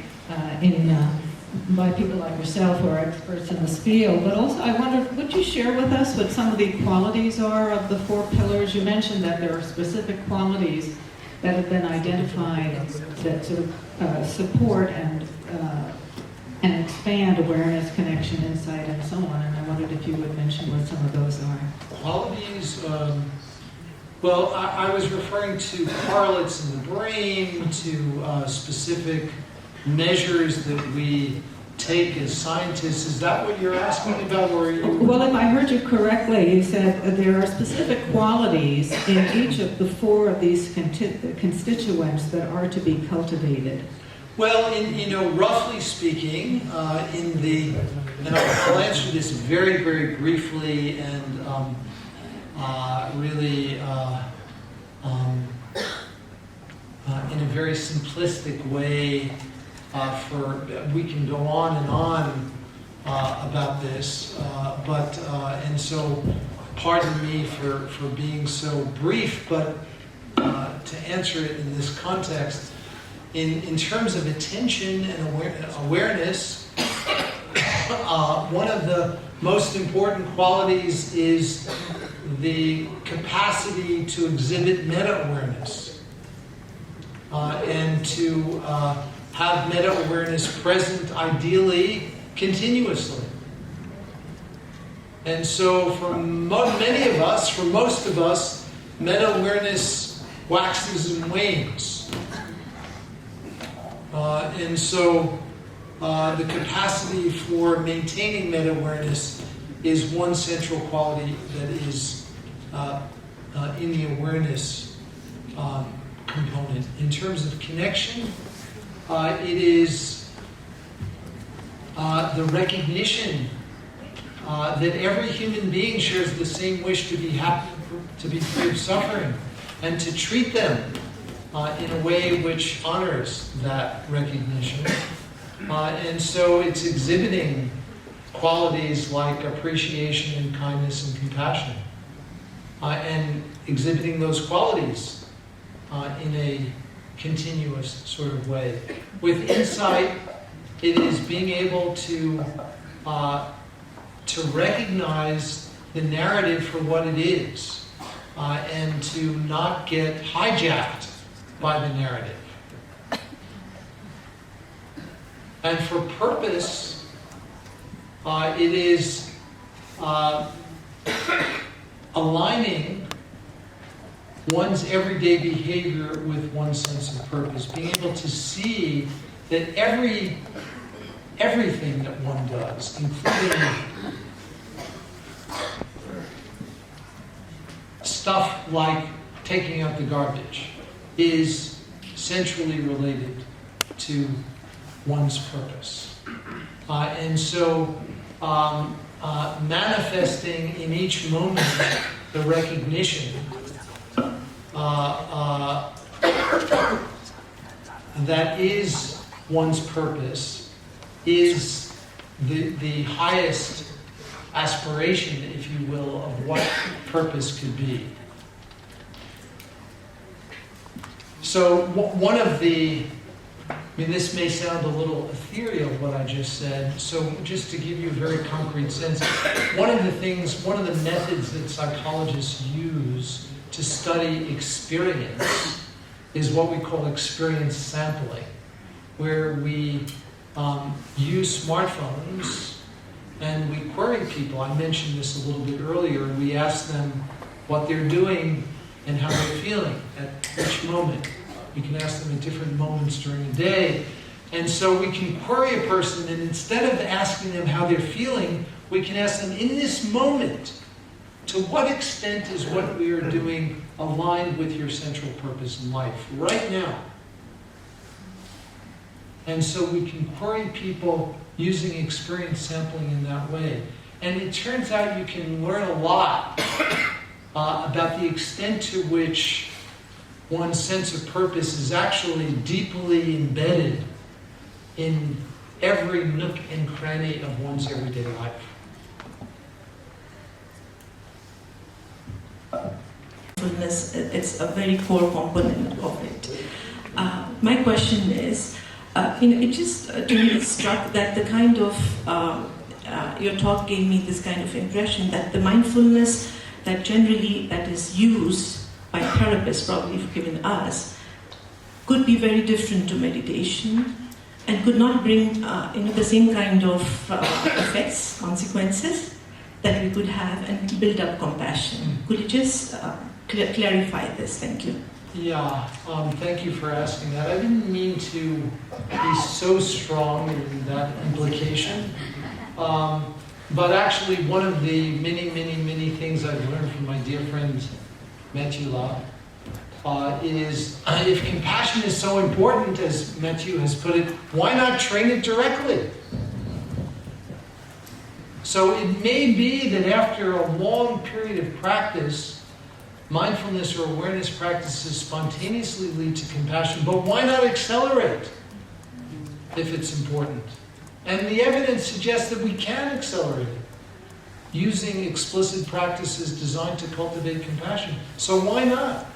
by people like yourself who are experts in this field. But also, I wonder, would you share with us what some of the qualities are of the 4 pillars? You mentioned that there are specific qualities that have been identified that sort of support and expand awareness, connection, insight, and so on. And I wondered if you would mention what some of those are. Qualities, well, I was referring to correlates in the brain, to specific measures that we take as scientists. Is that what you're asking about? Or Well, if I heard you correctly, you said that there are specific qualities in each of the 4 of these constituents that are to be cultivated. Well, roughly speaking, and I'll answer this very, very briefly and really in a very simplistic way. We can go on and on about this, and so pardon me for being so brief, but to answer it in this context, in terms of attention and awareness, one of the most important qualities is the capacity to exhibit meta-awareness and to have meta-awareness present, ideally, continuously. And so for many of us, for most of us, meta-awareness waxes and wanes. And so the capacity for maintaining meta-awareness is one central quality that is in the awareness component. In terms of connection, it is the recognition that every human being shares the same wish to be happy, to be free of suffering, and to treat them in a way which honors that recognition. And so it's exhibiting qualities like appreciation and kindness and compassion, and exhibiting those qualities in a continuous sort of way. With insight, it is being able to recognize the narrative for what it is, and to not get hijacked by the narrative. And for purpose, it is aligning one's everyday behavior with one's sense of purpose, being able to see that everything that one does, including stuff like taking out the garbage, is centrally related to one's purpose. And so manifesting in each moment the recognition that is one's purpose is the highest aspiration, if you will, of what purpose could be. So one of the, this may sound a little ethereal, what I just said, so just to give you a very concrete sense, one of the methods that psychologists use to study experience is what we call experience sampling, where we use smartphones and we query people. I mentioned this a little bit earlier. We ask them what they're doing and how they're feeling at each moment. We can ask them at different moments during the day. And so we can query a person, and instead of asking them how they're feeling, we can ask them, in this moment, to what extent is what we are doing aligned with your central purpose in life right now? And so we can query people using experience sampling in that way. And it turns out you can learn a lot about the extent to which one's sense of purpose is actually deeply embedded in every nook and cranny of one's everyday life. It's a very core component of it. My question is, it just to me struck that the kind of your talk gave me this kind of impression that the mindfulness that is used by therapists, probably given us, could be very different to meditation and could not bring the same kind of effects, consequences that we could have and build up compassion. Could you just clarify this? Thank you. Yeah, thank you for asking that. I didn't mean to be so strong in that implication. But actually, one of the many things I've learned from my dear friend Matthew is if compassion is so important, as Matthew has put it, why not train it directly? So it may be that after a long period of practice, mindfulness or awareness practices spontaneously lead to compassion, but why not accelerate if it's important? And the evidence suggests that we can accelerate it using explicit practices designed to cultivate compassion. So why not?